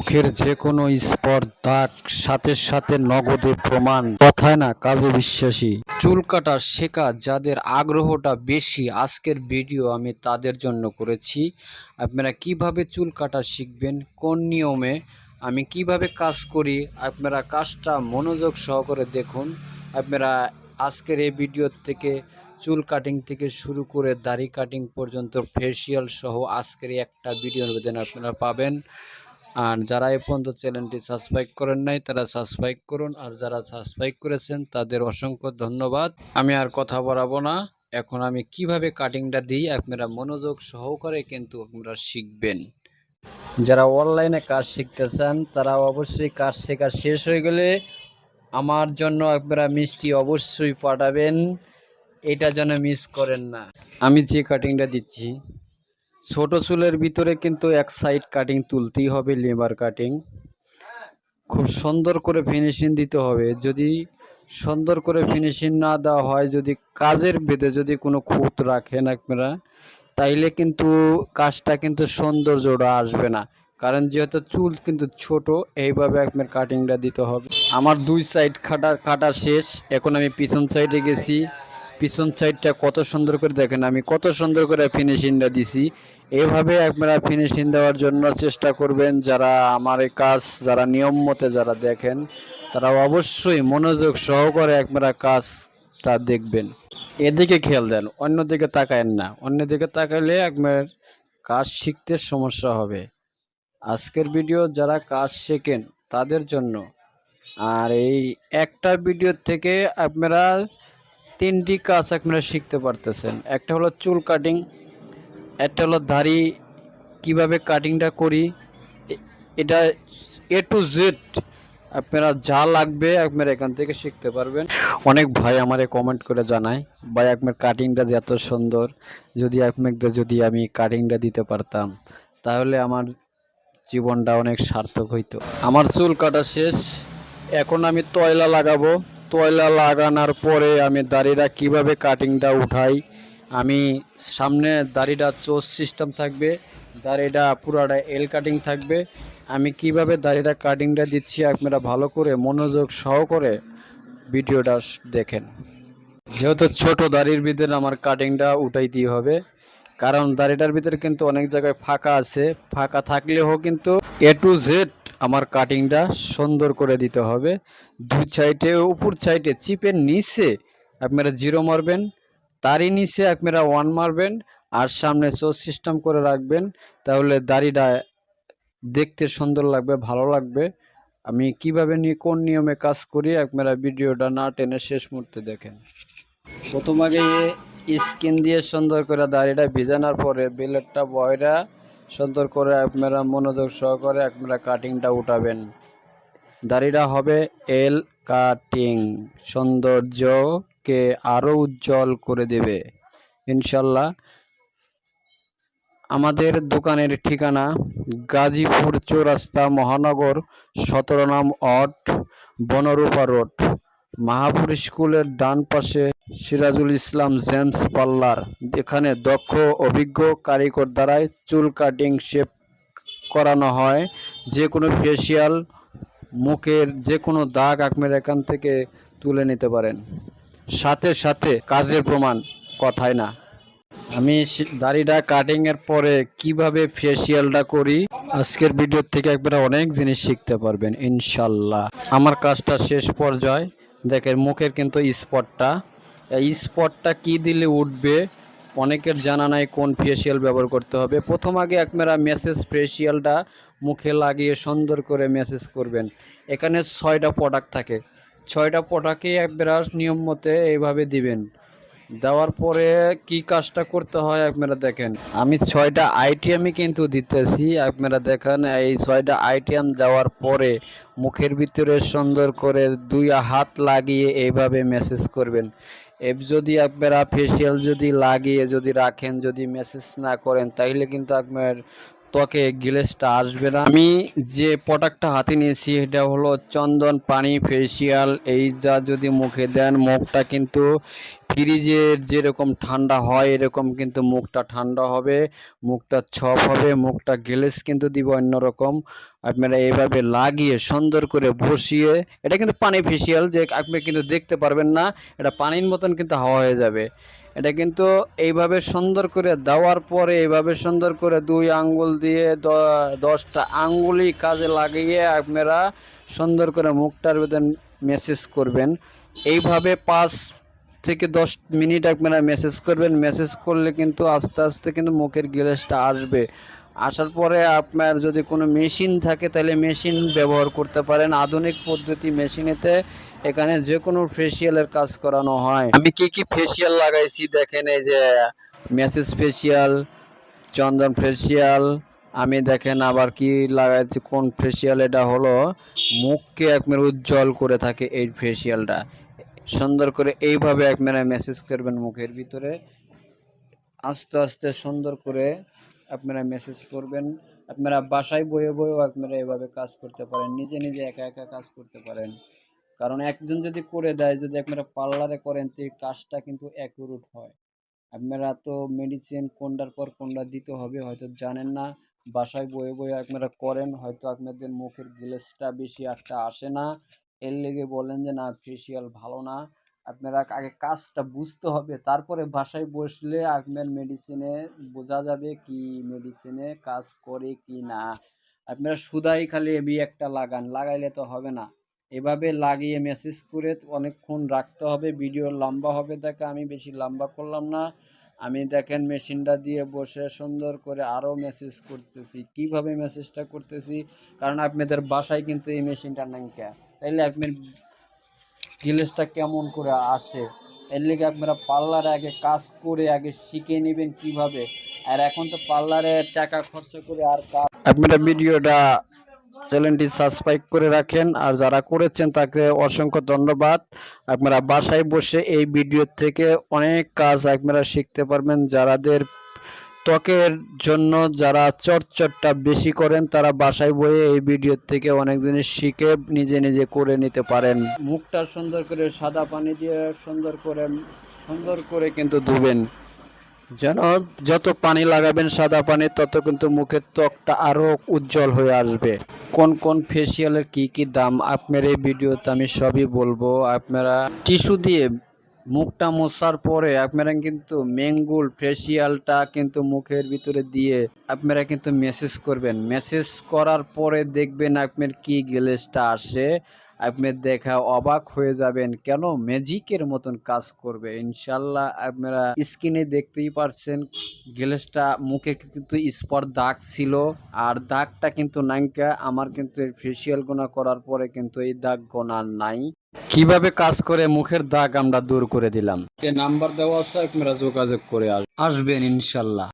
মুখের যে কোনো স্পট দাগ সাথে সাথে নগদে প্রমাণ, কথায় না কাজে বিশ্বাসী। চুল কাটা শেখা যাদের আগ্রহটা বেশি, আজকের ভিডিও আমি তাদের জন্য করেছি। আপনারা কিভাবে চুল কাটা শিখবেন, কোন নিয়মে আমি কিভাবে কাজ করি, আপনারা কাজটা মনোযোগ সহকারে দেখুন। আপনারা আজকের এই ভিডিও থেকে চুল কাটিং থেকে শুরু করে দাড়ি কাটিং পর্যন্ত ফেসিয়াল সহ আজকের একটা ভিডিওর মধ্যে আপনারা পাবেন। আর যারা এই পর্যন্ত চ্যানেলটি সাবস্ক্রাইব করেন নাই তারা সাবস্ক্রাইব করুন, আর যারা সাবস্ক্রাইব করেছেন তাদের অসংখ্য ধন্যবাদ। আমি আর কথা বাড়াবো না, এখন আমি কিভাবে কাটিংটা দিই আপনারা মনোযোগ সহকারে কিন্তু আপনারা শিখবেন। যারা অনলাইনে কাজ শিখতেছেন তারা অবশ্যই কাজ শেখা শেষ হয়ে গেলে আমার জন্য আপনারা মিষ্টি অবশ্যই পাঠাবেন, এটা যেন মিস করেন না। আমি যে কাটিংটা দিচ্ছি ছোট চুলের ভিতরে কিন্তু এক সাইড কাটিং তুলতেই হবে, লেবার কাটিং খুব সুন্দর করে ফিনিশিং দিতে হবে। যদি সুন্দর করে ফিনিশিং না দেওয়া হয়, যদি কাজের ভেদে যদি কোনো খুঁত রাখেন আপনারা, তাইলে কিন্তু কাজটা কিন্তু সৌন্দর্যটা আসবে না। কারণ যেহেতু চুল কিন্তু ছোট, এইভাবে আপনার কাটিংটা দিতে হবে। আমার দুই সাইড কাটা শেষ, এখন আমি পিছন সাইডে গেছি। পিছন সাইডটা কত সুন্দর করে দেখেন, আমি কত সুন্দর করে ফিনিশিংটা দিছি। এভাবে আপনারা ফিনিশিং দেওয়ার জন্য চেষ্টা করবেন। যারা আমার এই কাজ যারা নিয়ম মতে যারা দেখেন তারা অবশ্যই মনোযোগ সহকারে আপনারা কাজটা দেখবেন। এদিকে খেয়াল দেন, অন্যদিকে তাকায়েন না। অন্যদিকে তাকাইলে আপনার কাজ শিখতে সমস্যা হবে। আজকের ভিডিও যারা কাজ শেখেন তাদের জন্য। আর এই একটা ভিডিও থেকে আপনারা তিনটি কাজ আপনারা শিখতে পারতেছেন। একটা হলো চুল কাটিং, একটা হলো দাড়ি কিভাবে কাটিংটা করি, এটা এ টু জেড আপনারা যা লাগবে আপনারা এখান থেকে শিখতে পারবেন। অনেক ভাই আমারে কমেন্ট করে জানায়, ভাই আপনার কাটিংটা যে এত সুন্দর, যদি আমি কাটিংটা দিতে পারতাম তাহলে আমার জীবনটা অনেক সার্থক হইতো। আমার চুল কাটা শেষ, এখন আমি তয়লা লাগাবো। তয়লা লাগানোর পরে আমি দাড়িটা কিভাবে কাটিংটা উঠাই, আমি সামনে দাড়িটা চোস সিস্টেম থাকবে, দাড়িটা পুরাটা এল কাটিং থাকবে। আমি কিভাবে দাড়িটা কাটিংটা দিচ্ছি আপনারা ভালো করে মনোযোগ সহকারে ভিডিওটা দেখেন। যেহেতু ছোট দাড়ির ভিতরে আমার কাটিংটা উঠাইতেই হবে, কারণ দাড়িটার ভিতরে কিন্তু অনেক জায়গায় ফাঁকা আছে। ফাঁকা থাকলেও কিন্তু এ টু জেড আমার কাটিংটা সুন্দর করে দিতে হবে। দুই সাইডে উপর সাইডে চিপের নিচে আপনারা জিরো মারবেন, তারই নিচে আপনারা ওয়ান মারবেন, আর সামনে চোজ সিস্টেম করে রাখবেন। তাহলে দাড়িটা দেখতে সুন্দর লাগবে, ভালো লাগবে। আমি কিভাবে কোন নিয়মে কাজ করি আপনারা ভিডিওটা না টেনে শেষ মুহূর্তে দেখেন। প্রথম আগে স্কিন দিয়ে সুন্দর করে দাড়িটা ভিজানোর পরে ব্লেডটা বয়রা সুন্দর করে আপনারা মনোযোগ সহকারে আপনারা কাটিংটা উঠাবেন। দাড়িটা হবে এল কাটিং, সৌন্দর্যকে আরো উজ্জ্বল করে দেবে ইনশাল্লাহ। আমাদের দোকানের ঠিকানা গাজীপুর চৌরাস্তা, মহানগর, 17 নং ওয়ার্ড, বনরূপা রোড, মাহাপুর স্কুলের ডান পাশে সিরাজুল ইসলাম জেমস পার্লার। এখানে দক্ষ অভিজ্ঞ কারিগর দ্বারাই চুল কাটিং শেপ করানো হয়। যে কোনো ফেসিয়াল, মুখের যে কোনো দাগ আপনারা এখান থেকে তুলে নিতে পারেন, সাথে সাথে কাজের প্রমাণ, কথায় না। আমি দাড়িটা কাটিং এর পরে কিভাবে ফেসিয়ালটা করি আজকের ভিডিও থেকে একবারে অনেক জিনিস শিখতে পারবেন ইনশাল্লাহ। আমার কাজটা শেষ পর্যায়ে দেখেন, মুখের কিন্তু স্পটটা, এই স্পটটা কি দিলে উঠবে অনেকের জানা নাই কোন ফেসিয়াল ব্যবহার করতে হবে। প্রথম আগে আপনারা মেসেজ ফেসিয়ালটা মুখে লাগিয়ে সুন্দর করে মেসেজ করবেন। এখানে 6টা প্রোডাক্ট থাকে, 6টা প্রোডাক্টই একবারে নিয়ম মতে এইভাবে দিবেন। দেওয়ার পরে কি কাজটা করতে হয় আপনারা দেখেন, আমি 6টা আইটেমই কিন্তু দিতেছি। আপনারা দেখেন এই 6টা আইটেম দেওয়ার পরে মুখের ভিতরে সুন্দর করে 2 হাত লাগিয়ে এইভাবে মেসেজ করবেন। যদি আপনারা ফেসিয়াল যদি লাগিয়ে যদি রাখেন, যদি মেসেজ না করেন, তাহলে কিন্তু আপনার ত্বকে গ্লেজটা আসবে না। আমি যে প্রোডাক্টটা হাতে নিয়েছি এটা হলো চন্দন পানি ফেসিয়াল। এইটা যদি মুখে দেন মুখটা কিন্তু ফ্রিজের যেরকম ঠান্ডা হয় এরকম কিন্তু মুখটা ঠান্ডা হবে, মুখটা ছপ হবে, মুখটা গ্লেজ কিন্তু দিব অন্যরকম। আপনারা এইভাবে লাগিয়ে সুন্দর করে বসিয়ে, এটা কিন্তু পানি ফেসিয়াল যে আপনি কিন্তু দেখতে পারবেন না, এটা পানির মতন কিন্তু হাওয়া হয়ে যাবে। এটা কিন্তু এইভাবে সুন্দর করে দেওয়ার পরে এইভাবে সুন্দর করে 2 আঙ্গুল দিয়ে 10টা আঙ্গুলই কাজে লাগিয়ে আপনারা সুন্দর করে মুখটার ভিতর মেসেজ করবেন। এইভাবে 5 থেকে 10 মিনিট আপনারা মেসেজ করবেন। মেসেজ করলে কিন্তু আস্তে আস্তে কিন্তু মুখের গ্লেজটা আসবে। আসার পরে আপনার যদি কোনো মেশিন থাকে তাহলে মেশিন ব্যবহার করতে পারেন। আধুনিক পদ্ধতি মেশিনেতে এখানে যে কোনো ফেসিয়ালের কাজ করানো হয়। আমি কি ফেসিয়াল লাগাইছি দেখেন, এই যে মেসেজ ফেসিয়াল, চন্দন ফেসিয়াল, আমি দেখেন আবার কি লাগাইছি, কোন ফেসিয়াল, এটা হলো মুখকে আপনার উজ্জ্বল করে থাকে এই ফেসিয়ালটা। সুন্দর করে এইভাবে আপনারা মেসেজ করবেন মুখের ভিতরে, আস্তে আস্তে সুন্দর করে আপনারা মেসেজ করবেন। আপনারা বাসায় বয়ে বয়েও আপনারা এভাবে কাজ করতে পারেন, নিজে নিজে একা একা কাজ করতে পারেন। কারণ একজন যদি করে দেয়, যদি আপনারা পার্লারে করেন তো এই কাজটা কিন্তু অ্যাকুরেট হয়। আপনারা তো মেডিসিন কোনটার পর কোনটা দিতে হবে হয়তো জানেন না, বাসায় বয়ে বয়ে আপনারা করেন, হয়তো আপনাদের মুখের গ্লেজটা বেশি একটা আসে না, এর লেগে বলেন যে না ফেসিয়াল ভালো না। আপনারা আগে কাজটা বুঝতে হবে, তারপরে বাসায় বসলে আপনার মেডিসিনে বোঝা যাবে কি মেডিসিনে কাজ করে কি না। আপনারা শুধাই খালি এবি একটা লাগান, লাগাইলে তো হবে না। এভাবে লাগিয়ে মেসেজ করে অনেকক্ষণ রাখতে হবে। ভিডিও লম্বা হবে দেখে আমি বেশি লম্বা করলাম না। আমি দেখেন মেশিনটা দিয়ে বসে সুন্দর করে আরও মেসেজ করতেছি। কিভাবে মেসেজটা করতেছি, কারণ আপনাদের বাসায় কিন্তু এই মেশিনটা নাই, তাইলে আপনার গ্লেজটা কেমন করে আসে, এর লিগে আপনারা পার্লারে আগে কাজ করে আগে শিখে নেবেন কিভাবে। আর এখন তো পার্লারে টাকা খরচ করে আর কাজ, আপনারা ভিডিওটা চ্যানেলটি সাবস্ক্রাইব করে রাখেন, আর যারা করেছেন তাকে অসংখ্য ধন্যবাদ। আপনারা বাসায় বসে এই ভিডিও থেকে অনেক কাজ আপনারা শিখতে পারবেন। যারাদের ত্বকের জন্য যারা চটচটটা বেশি করেন তারা বাসায় বসে এই ভিডিও থেকে অনেক জিনিস শিখে নিজে নিজে করে নিতে পারেন। মুখটা সুন্দর করে সাদা পানি দিয়ে সুন্দর করে কিন্তু ধুবেন, যেন যত পানি লাগাবেন সাদা পানি তত কিন্তু মুখের ত্বকটা আরো উজ্জ্বল হয়ে আসবে। কোন কোন ফেসিয়ালের কি দাম আপনার এই ভিডিওতে আমি সবই বলবো। আপনারা টিস্যু দিয়ে মুখটা মোছার পরে আপনারা কিন্তু ম্যাঙ্গুল ফেসিয়ালটা কিন্তু মুখের ভিতরে দিয়ে আপনারা কিন্তু মেসেজ করবেন। মেসেজ করার পরে দেখবেন আপনার কি গ্লেজটা আসে, আপনি দেখা অবাক হয়ে যাবেন, কেন ম্যাজিকের মতন কাজ করবে ইনশাল্লাহ। আপনারা স্ক্রিনে দেখতেই পারছেন গ্লেজটা মুখে কিন্তু স্পট দাগ ছিল, আর দাগটা কিন্তু নাইকা আমার কিন্তু ফেসিয়াল গোনা করার পরে কিন্তু এই দাগ গোনা নাই। কিভাবে কাজ করে মুখের দাগ আমরা দূর করে দিলাম, যে নাম্বার দেওয়া আছে আপনারা যোগাযোগ করে আসবেন ইনশাল্লাহ।